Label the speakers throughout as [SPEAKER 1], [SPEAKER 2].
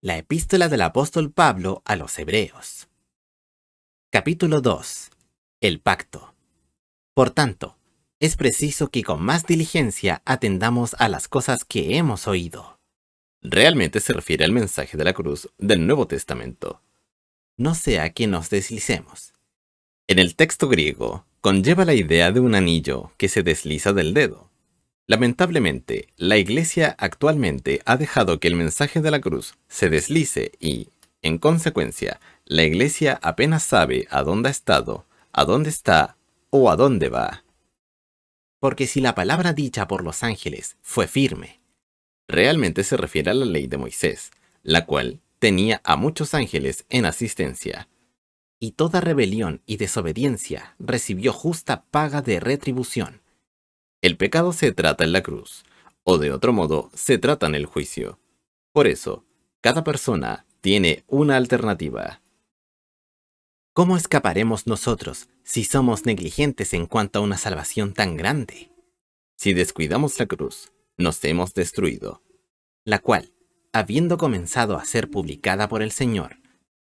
[SPEAKER 1] La epístola del apóstol Pablo a los Hebreos. Capítulo 2. El pacto. Por tanto, es preciso que con más diligencia atendamos a las cosas que hemos oído.
[SPEAKER 2] Realmente se refiere al mensaje de la cruz del Nuevo Testamento.
[SPEAKER 1] No sea que nos deslicemos.
[SPEAKER 2] En el texto griego, conlleva la idea de un anillo que se desliza del dedo. Lamentablemente, la Iglesia actualmente ha dejado que el mensaje de la cruz se deslice y, en consecuencia, la Iglesia apenas sabe a dónde ha estado, a dónde está o a dónde va.
[SPEAKER 1] Porque si la palabra dicha por los ángeles fue firme,
[SPEAKER 2] Realmente se refiere a la ley de Moisés, la cual tenía a muchos ángeles en asistencia.
[SPEAKER 1] y toda rebelión y desobediencia recibió justa paga de retribución,
[SPEAKER 2] El pecado se trata en la cruz, o de otro modo, se trata en el juicio. Por eso, cada persona tiene una alternativa.
[SPEAKER 1] ¿cómo escaparemos nosotros si somos negligentes en cuanto a una salvación tan grande?
[SPEAKER 2] Si descuidamos la cruz, nos hemos destruido.
[SPEAKER 1] La cual, habiendo comenzado a ser publicada por el Señor,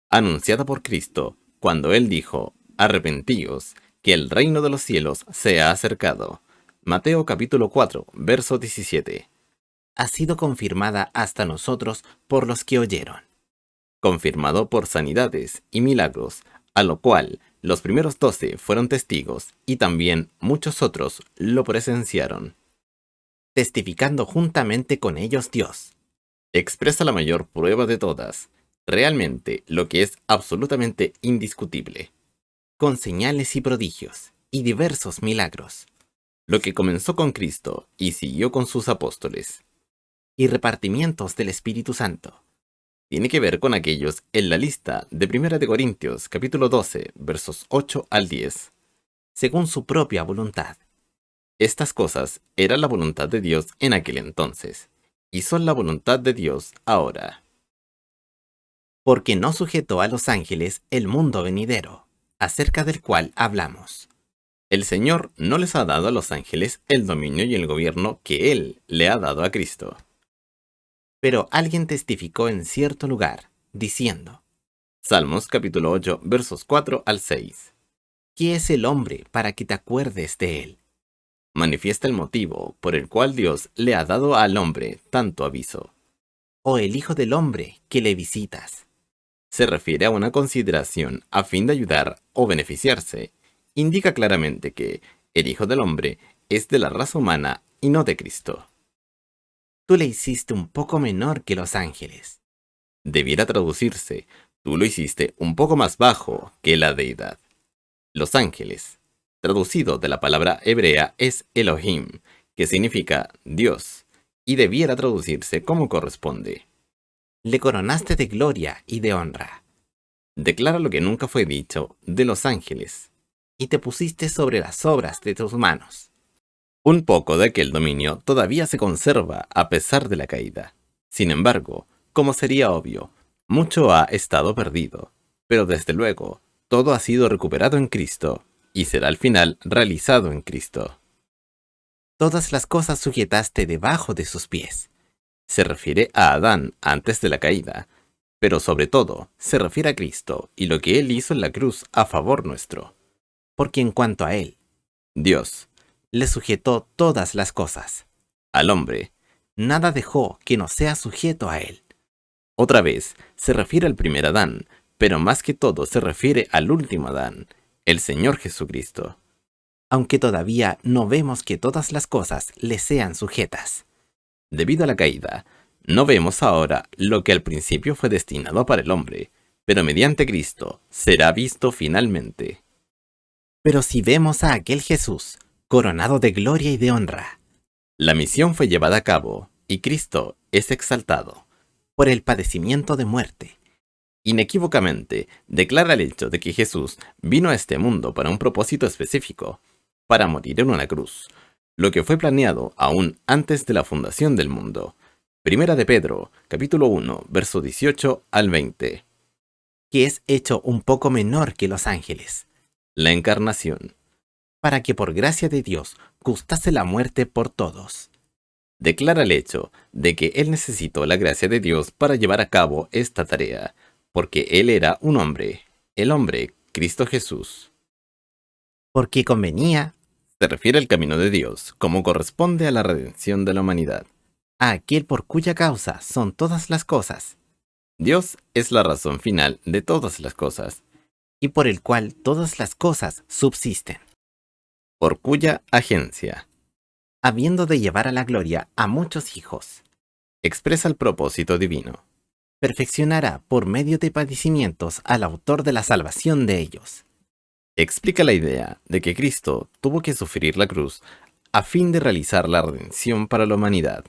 [SPEAKER 2] Anunciada por Cristo, cuando Él dijo, arrepentíos, que el reino de los cielos se ha acercado. Mateo capítulo 4, verso 17.
[SPEAKER 1] ha sido confirmada hasta nosotros por los que oyeron.
[SPEAKER 2] Confirmado por sanidades y milagros, a lo cual los primeros 12 fueron testigos y también muchos otros lo presenciaron.
[SPEAKER 1] Testificando juntamente con ellos Dios,
[SPEAKER 2] Expresa la mayor prueba de todas, realmente lo que es absolutamente indiscutible.
[SPEAKER 1] con señales y prodigios, y diversos milagros,
[SPEAKER 2] Lo que comenzó con Cristo y siguió con sus apóstoles.
[SPEAKER 1] y repartimientos del Espíritu Santo,
[SPEAKER 2] Tiene que ver con aquellos en la lista de 1 de Corintios capítulo 12, versos 8 al 10.
[SPEAKER 1] según su propia voluntad,
[SPEAKER 2] Estas cosas eran la voluntad de Dios en aquel entonces, y son la voluntad de Dios ahora.
[SPEAKER 1] porque no sujetó a los ángeles el mundo venidero, acerca del cual hablamos.
[SPEAKER 2] El Señor no les ha dado a los ángeles el dominio y el gobierno que Él le ha dado a Cristo.
[SPEAKER 1] Pero alguien testificó en cierto lugar, diciendo,
[SPEAKER 2] Salmos capítulo 8, versos 4 al 6.
[SPEAKER 1] ¿qué es el hombre para que te acuerdes de él?
[SPEAKER 2] Manifiesta el motivo por el cual Dios le ha dado al hombre tanto aviso.
[SPEAKER 1] ¿O el Hijo del hombre que le visitas?
[SPEAKER 2] Se refiere a una consideración a fin de ayudar o beneficiarse. Indica claramente que el Hijo del Hombre es de la raza humana y no de Cristo.
[SPEAKER 1] Tú le hiciste un poco menor que los ángeles.
[SPEAKER 2] Debiera traducirse, tú lo hiciste un poco más bajo que la deidad. Los ángeles, traducido de la palabra hebrea, es Elohim, que significa Dios, y debiera traducirse como corresponde.
[SPEAKER 1] Le coronaste de gloria y de honra,
[SPEAKER 2] Declara lo que nunca fue dicho de los ángeles.
[SPEAKER 1] y te pusiste sobre las obras de tus manos.
[SPEAKER 2] Un poco de aquel dominio todavía se conserva a pesar de la caída. Sin embargo, como sería obvio, mucho ha estado perdido, pero desde luego, todo ha sido recuperado en Cristo, y será al final realizado en Cristo.
[SPEAKER 1] Todas las cosas sujetaste debajo de sus pies.
[SPEAKER 2] Se refiere a Adán antes de la caída, pero sobre todo se refiere a Cristo y lo que Él hizo en la cruz a favor nuestro.
[SPEAKER 1] Porque en cuanto a él,
[SPEAKER 2] Dios,
[SPEAKER 1] le sujetó todas las cosas.
[SPEAKER 2] al hombre,
[SPEAKER 1] Nada dejó que no sea sujeto a él.
[SPEAKER 2] otra vez se refiere al primer Adán, pero más que todo se refiere al último Adán, el Señor Jesucristo.
[SPEAKER 1] Aunque todavía no vemos que todas las cosas le sean sujetas.
[SPEAKER 2] Debido a la caída, no vemos ahora lo que al principio fue destinado para el hombre, pero mediante Cristo será visto finalmente.
[SPEAKER 1] Pero si vemos a aquel Jesús, coronado de gloria y de honra,
[SPEAKER 2] La misión fue llevada a cabo y Cristo es exaltado.
[SPEAKER 1] por el padecimiento de muerte,
[SPEAKER 2] Inequívocamente declara el hecho de que Jesús vino a este mundo para un propósito específico, para morir en una cruz, lo que fue planeado aún antes de la fundación del mundo. Primera de Pedro, capítulo 1, verso 18 al 20.
[SPEAKER 1] que es hecho un poco menor que los ángeles,
[SPEAKER 2] La encarnación.
[SPEAKER 1] para que por gracia de Dios gustase la muerte por todos,
[SPEAKER 2] Declara el hecho de que él necesitó la gracia de Dios para llevar a cabo esta tarea, porque él era un hombre, el hombre Cristo Jesús.
[SPEAKER 1] Porque convenía
[SPEAKER 2] Se refiere al camino de Dios, como corresponde a la redención de la humanidad.
[SPEAKER 1] a aquel por cuya causa son todas las cosas,
[SPEAKER 2] Dios es la razón final de todas las cosas,
[SPEAKER 1] y por el cual todas las cosas subsisten,
[SPEAKER 2] por cuya agencia
[SPEAKER 1] habiendo de llevar a la gloria a muchos hijos,
[SPEAKER 2] expresa el propósito divino.
[SPEAKER 1] perfeccionará por medio de padecimientos al autor de la salvación de ellos.
[SPEAKER 2] Explica la idea de que Cristo tuvo que sufrir la cruz a fin de realizar la redención para la humanidad.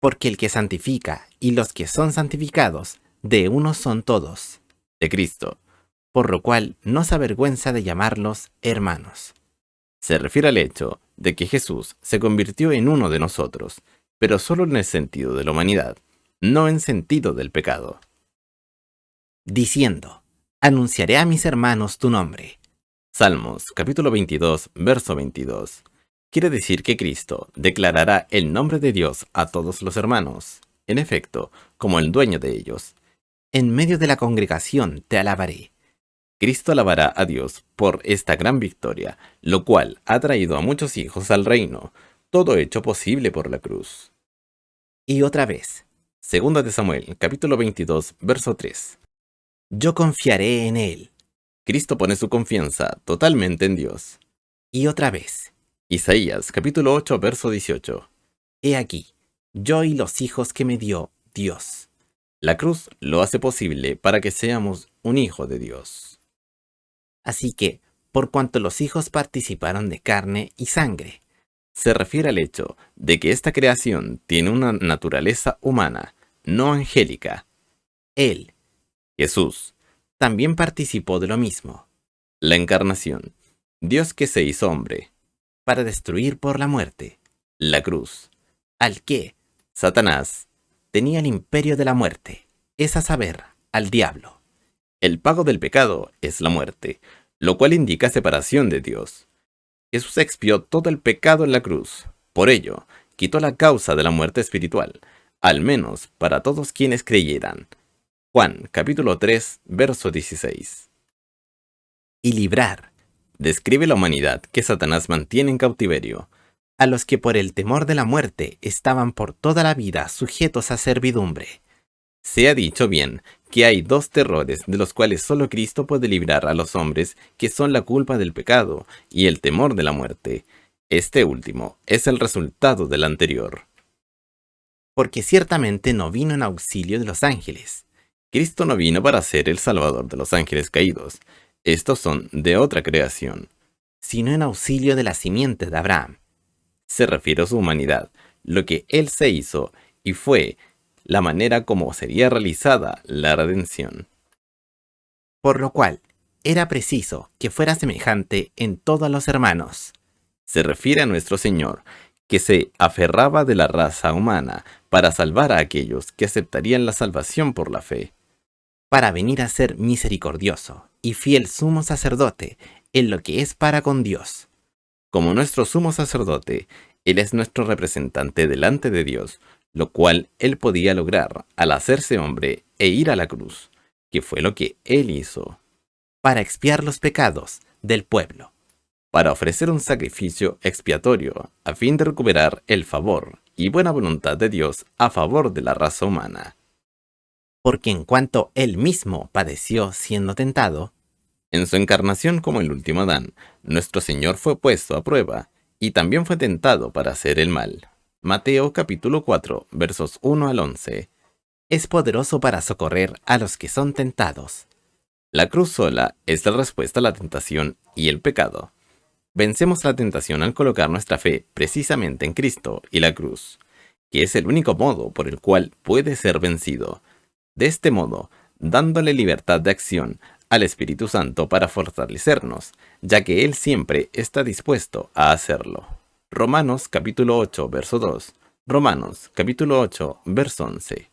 [SPEAKER 1] Porque el que santifica y los que son santificados, de uno son todos,
[SPEAKER 2] De Cristo
[SPEAKER 1] por lo cual no se avergüenza de llamarlos hermanos.
[SPEAKER 2] se refiere al hecho de que Jesús se convirtió en uno de nosotros, pero solo en el sentido de la humanidad, no en sentido del pecado.
[SPEAKER 1] Diciendo, anunciaré a mis hermanos tu nombre.
[SPEAKER 2] Salmos capítulo 22, verso 22. Quiere decir que Cristo declarará el nombre de Dios a todos los hermanos, en efecto, como el dueño de ellos.
[SPEAKER 1] En medio de la congregación te alabaré.
[SPEAKER 2] Cristo alabará a Dios por esta gran victoria, lo cual ha traído a muchos hijos al reino, todo hecho posible por la cruz.
[SPEAKER 1] Y otra vez,
[SPEAKER 2] Segunda de Samuel, capítulo 22, verso 3.
[SPEAKER 1] yo confiaré en él.
[SPEAKER 2] Cristo pone su confianza totalmente en Dios.
[SPEAKER 1] Y otra vez,
[SPEAKER 2] Isaías, capítulo 8, verso 18.
[SPEAKER 1] he aquí, yo y los hijos que me dio Dios.
[SPEAKER 2] La cruz lo hace posible para que seamos un hijo de Dios.
[SPEAKER 1] Así que, por cuanto los hijos participaron de carne y sangre,
[SPEAKER 2] Se refiere al hecho de que esta creación tiene una naturaleza humana, no angélica.
[SPEAKER 1] él
[SPEAKER 2] Jesús,
[SPEAKER 1] también participó de lo mismo,
[SPEAKER 2] la encarnación, Dios que se hizo hombre,
[SPEAKER 1] para destruir por la muerte
[SPEAKER 2] la cruz,
[SPEAKER 1] al que
[SPEAKER 2] Satanás,
[SPEAKER 1] tenía el imperio de la muerte, es a saber, al diablo.
[SPEAKER 2] el pago del pecado es la muerte, lo cual indica separación de Dios. Jesús expió todo el pecado en la cruz, por ello, quitó la causa de la muerte espiritual, al menos para todos quienes creyeran. Juan, capítulo 3, verso 16.
[SPEAKER 1] Y librar
[SPEAKER 2] Describe la humanidad que Satanás mantiene en cautiverio.
[SPEAKER 1] a los que por el temor de la muerte estaban por toda la vida sujetos a servidumbre.
[SPEAKER 2] Se ha dicho bien que hay dos terrores de los cuales solo Cristo puede librar a los hombres, que son la culpa del pecado y el temor de la muerte. Este último es el resultado del anterior.
[SPEAKER 1] Porque ciertamente no vino en auxilio de los ángeles,
[SPEAKER 2] Cristo no vino para ser el salvador de los ángeles caídos. Estos son de otra creación.
[SPEAKER 1] sino en auxilio de la simiente de Abraham.
[SPEAKER 2] Se refiere a su humanidad, lo que Él se hizo y fue la manera como sería realizada la redención.
[SPEAKER 1] Por lo cual, era preciso que fuera semejante en todos los hermanos,
[SPEAKER 2] Se refiere a nuestro Señor, que se aferraba de la raza humana para salvar a aquellos que aceptarían la salvación por la fe.
[SPEAKER 1] para venir a ser misericordioso y fiel sumo sacerdote en lo que es para con Dios,
[SPEAKER 2] Como nuestro sumo sacerdote, Él es nuestro representante delante de Dios, lo cual Él podía lograr al hacerse hombre e ir a la cruz, que fue lo que Él hizo,
[SPEAKER 1] para expiar los pecados del pueblo,
[SPEAKER 2] para ofrecer un sacrificio expiatorio a fin de recuperar el favor y buena voluntad de Dios a favor de la raza humana.
[SPEAKER 1] porque en cuanto él mismo padeció siendo tentado,
[SPEAKER 2] En su encarnación como el último Adán, nuestro Señor fue puesto a prueba y también fue tentado para hacer el mal. Mateo capítulo 4, versos 1 al 11.
[SPEAKER 1] es poderoso para socorrer a los que son tentados.
[SPEAKER 2] La cruz sola es la respuesta a la tentación y el pecado. Vencemos la tentación al colocar nuestra fe precisamente en Cristo y la cruz, que es el único modo por el cual puede ser vencido. De este modo, dándole libertad de acción al Espíritu Santo para fortalecernos, ya que Él siempre está dispuesto a hacerlo. Romanos capítulo 8, verso 2. Romanos capítulo 8, verso 11.